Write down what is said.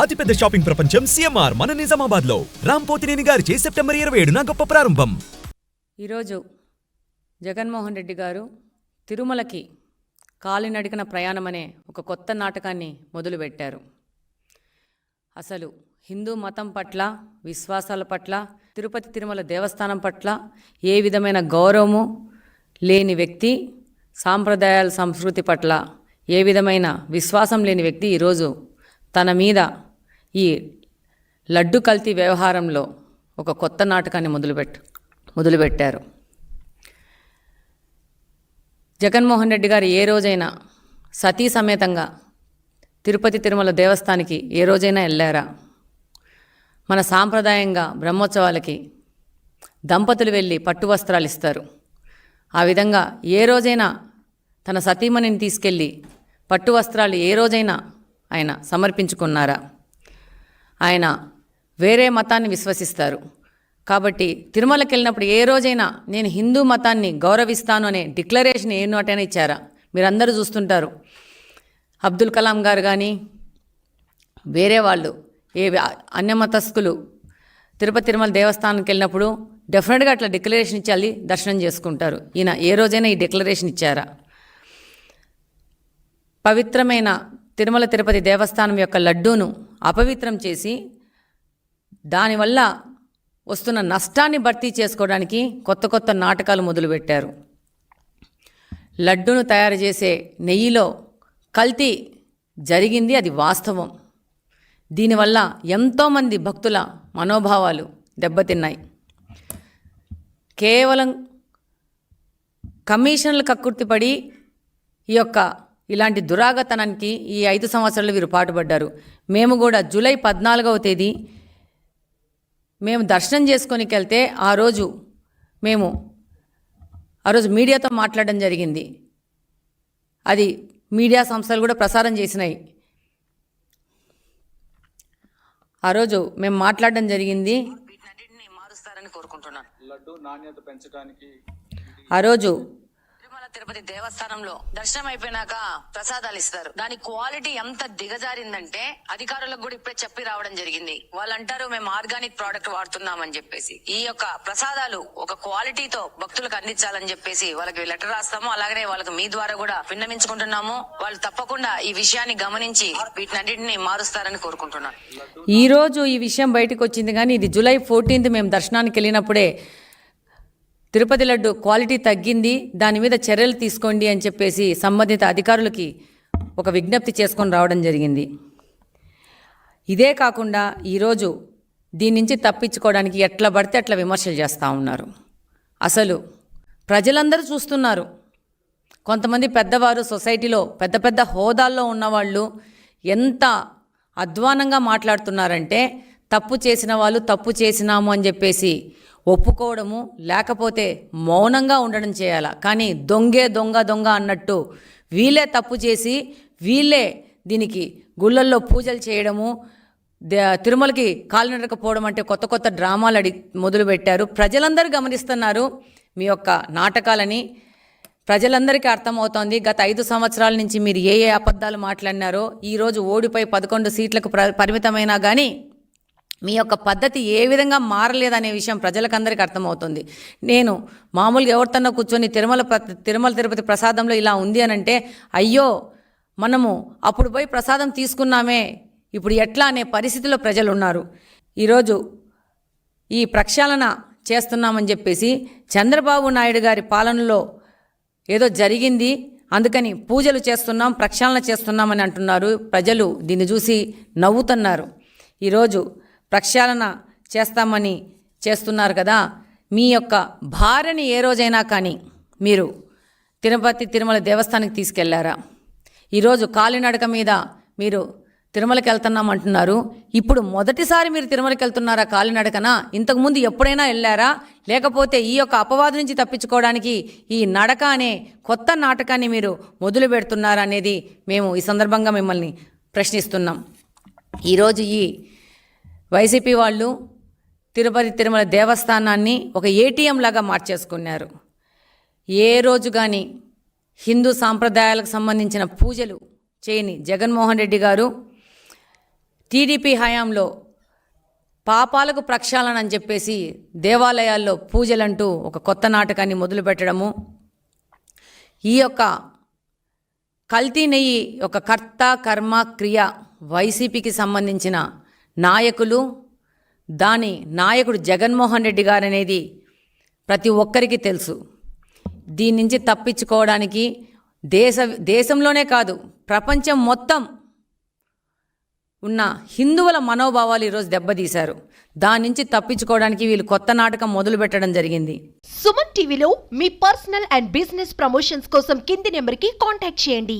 అతిపెద్ద షాపింగ్ ప్రపంచం సిఎంఆర్ మన నిజామాబాద్ లో రాంపోతినేని గారిచే సెప్టెంబర్ 27న గొప్ప ప్రారంభం. ఈరోజు జగన్మోహన్ రెడ్డి గారు తిరుమలకి కాలినడకన ప్రయాణం అనే ఒక కొత్త నాటకాన్ని మొదలుపెట్టారు. అసలు హిందూ మతం పట్ల, విశ్వాసాల పట్ల, తిరుపతి తిరుమల దేవస్థానం పట్ల ఏ విధమైన గౌరవము లేని వ్యక్తి, సాంప్రదాయాల సంస్కృతి పట్ల ఏ విధమైన విశ్వాసం లేని వ్యక్తి ఈరోజు తన మీద ఈ లడ్డు కల్తీ వ్యవహారంలో ఒక కొత్త నాటకాన్ని మొదలుపెట్టారు. జగన్మోహన్ రెడ్డి గారు ఏ రోజైనా సతీ సమేతంగా తిరుపతి తిరుమల దేవస్థానానికి ఏ రోజైనా వెళ్ళారా? మన సాంప్రదాయంగా బ్రహ్మోత్సవాలకి దంపతులు వెళ్ళి పట్టు వస్త్రాలు ఇస్తారు. ఆ విధంగా ఏ రోజైనా తన సతీమణిని తీసుకెళ్ళి పట్టు వస్త్రాలు ఏ రోజైనా ఆయన సమర్పించుకున్నారా? ఆయన వేరే మతాన్ని విశ్వసిస్తారు కాబట్టి తిరుమలకి వెళ్ళినప్పుడు ఏ రోజైనా నేను హిందూ మతాన్ని గౌరవిస్తాను అనే డిక్లరేషన్ ఏ నోటైనా ఇచ్చారా? మీరందరూ చూస్తుంటారు. అబ్దుల్ కలాం గారు కానీ వేరే వాళ్ళు అన్యమతస్థులు తిరుపతి తిరుమల దేవస్థానానికి వెళ్ళినప్పుడు డెఫినెట్గా అట్లా డిక్లరేషన్ ఇచ్చి దర్శనం చేసుకుంటారు. ఈయన ఏ రోజైనా ఈ డిక్లరేషన్ ఇచ్చారా? పవిత్రమైన తిరుమల తిరుపతి దేవస్థానం యొక్క లడ్డూను అపవిత్రం చేసి దానివల్ల వస్తున్న నష్టాన్ని భర్తీ చేసుకోవడానికి కొత్త కొత్త నాటకాలు మొదలుపెట్టారు. లడ్డూను తయారు చేసే నెయ్యిలో కల్తీ జరిగింది, అది వాస్తవం. దీనివల్ల ఎంతోమంది భక్తుల మనోభావాలు దెబ్బతిన్నాయి. కేవలం కమిషన్లు కక్కుర్తిపడి ఇలాంటి దురాగతనానికి ఈ 5 సంవత్సరాలు వీరు పాటుపడ్డారు. మేము కూడా జూలై 14వ తేదీ మేము దర్శనం చేసుకొనికి వెళ్తే ఆ రోజు మీడియాతో మాట్లాడడం జరిగింది. అది మీడియా సంస్థలు కూడా ప్రసారం చేసినాయి. ఆ రోజు మేము మాట్లాడడం జరిగింది. మారుస్తారని కోరుకుంటున్నాను. లడ్డు నాణ్యత పెంచడానికి ఆ రోజు తిరుపతి దేవస్థానంలో దర్శనం అయిపోయినాక ప్రసాదాలు ఇస్తారు. దాని క్వాలిటీ ఎంత దిగజారిందంటే అధికారులకు కూడా ఇప్పుడే చెప్పి రావడం జరిగింది. వాళ్ళు అంటారు మేము ఆర్గానిక్ ప్రోడక్ట్ వాడుతున్నామని చెప్పేసి. ఈ యొక్క ప్రసాదాలు ఒక క్వాలిటీతో భక్తులకు అందించాలని చెప్పేసి వాళ్ళకి లెటర్ రాస్తాము. అలాగనే వాళ్ళకి మీ ద్వారా కూడా విన్నవించుకుంటున్నాము. వాళ్ళు తప్పకుండా ఈ విషయాన్ని గమనించి వీటినన్నింటినీ మారుస్తారని కోరుకుంటున్నాను. ఈ రోజు ఈ విషయం బయటకు వచ్చింది, కానీ ఇది జూలై 14th మేము దర్శనానికి వెళ్ళినప్పుడే తిరుపతి లడ్డు క్వాలిటీ తగ్గింది, దాని మీద చర్యలు తీసుకోండి అని చెప్పేసి సంబంధిత అధికారులకి ఒక విజ్ఞప్తి చేసుకొని రావడం జరిగింది. ఇదే కాకుండా ఈరోజు దీని నుంచి తప్పించుకోవడానికి ఎట్లా పడితే అట్లా విమర్శలు చేస్తూ ఉన్నారు. అసలు ప్రజలందరూ చూస్తున్నారు. కొంతమంది పెద్దవారు సొసైటీలో పెద్ద పెద్ద హోదాల్లో ఉన్నవాళ్ళు ఎంత అధ్వానంగా మాట్లాడుతున్నారంటే తప్పు చేసిన వాళ్ళు తప్పు చేసినాము అని చెప్పేసి ఒప్పుకోవడము, లేకపోతే మౌనంగా ఉండడం చేయాలా. కానీ దొంగ అన్నట్టు వీళ్ళే తప్పు చేసి వీళ్ళే దీనికి గుళ్ళల్లో పూజలు చేయడము, తిరుమలకి కాలినడకపోవడం అంటే కొత్త కొత్త డ్రామాలు మొదలుపెట్టారు. ప్రజలందరూ గమనిస్తున్నారు మీ యొక్క నాటకాలని. ప్రజలందరికీ అర్థమవుతోంది గత 5 సంవత్సరాల నుంచి మీరు ఏ అబద్ధాలు మాట్లాడినారో. ఈరోజు ఓడిపోయి 11 సీట్లకు పరిమితమైనా కానీ మీ యొక్క పద్ధతి ఏ విధంగా మారలేదనే విషయం ప్రజలకందరికీ అర్థమవుతుంది. నేను మామూలుగా ఎవరితోనో కూర్చొని తిరుమల తిరుపతి ప్రసాదంలో ఇలా ఉంది అని అంటే అయ్యో మనము అప్పుడు పోయి ప్రసాదం తీసుకున్నామే ఇప్పుడు ఎట్లా అనే పరిస్థితిలో ప్రజలు ఉన్నారు. ఈరోజు ఈ ప్రక్షాళన చేస్తున్నామని చెప్పేసి చంద్రబాబు నాయుడు గారి పాలనలో ఏదో జరిగింది, అందుకని పూజలు చేస్తున్నాం, ప్రక్షాళన చేస్తున్నామని అంటున్నారు. ప్రజలు దీన్ని చూసి నవ్వుతున్నారు. ఈరోజు ప్రక్షాళన చేస్తామని చేస్తున్నారు కదా, మీ యొక్క భార్యని ఏ రోజైనా కానీ మీరు తిరుపతి తిరుమల దేవస్థానానికి తీసుకెళ్లారా? ఈరోజు కాలినడక మీద మీరు తిరుమలకి వెళ్తున్నామంటున్నారు. ఇప్పుడు మొదటిసారి మీరు తిరుమలకి వెళ్తున్నారా కాలినడకనా? ఇంతకుముందు ఎప్పుడైనా వెళ్ళారా? లేకపోతే ఈ యొక్క అపవాదు నుంచి తప్పించుకోవడానికి ఈ నడక అనే కొత్త నాటకాన్ని మీరు మొదలు పెడుతున్నారా అనేది మేము ఈ సందర్భంగా మిమ్మల్ని ప్రశ్నిస్తున్నాం. ఈరోజు ఈ వైసీపీ వాళ్ళు తిరుపతి తిరుమల దేవస్థానాన్ని ఒక ఏటీఎం లాగా మార్చేసుకున్నారు. ఏ రోజు కానీ హిందూ సాంప్రదాయాలకు సంబంధించిన పూజలు చేయని జగన్మోహన్ రెడ్డి గారు టీడీపీ హయాంలో పాపాలకు ప్రక్షాళన అని చెప్పేసి దేవాలయాల్లో పూజలంటూ ఒక కొత్త నాటకాన్ని మొదలుపెట్టడము, ఈ యొక్క కల్తీ నెయ్యి ఒక కర్త కర్మ క్రియ వైసీపీకి సంబంధించిన నాయకులు, దాని నాయకుడు జగన్మోహన్ రెడ్డి గారు అనేది ప్రతి ఒక్కరికి తెలుసు. దీని నుంచి తప్పించుకోవడానికి దేశంలోనే కాదు ప్రపంచం మొత్తం ఉన్న హిందువుల మనోభావాలు ఈరోజు దెబ్బతీశారు. దాని నుంచి తప్పించుకోవడానికి వీళ్ళు కొత్త నాటకం మొదలు పెట్టడం జరిగింది. సుమన్ టీవీలో మీ పర్సనల్ అండ్ బిజినెస్ ప్రమోషన్స్ కోసం కింది నెంబర్కి కాంటాక్ట్ చేయండి.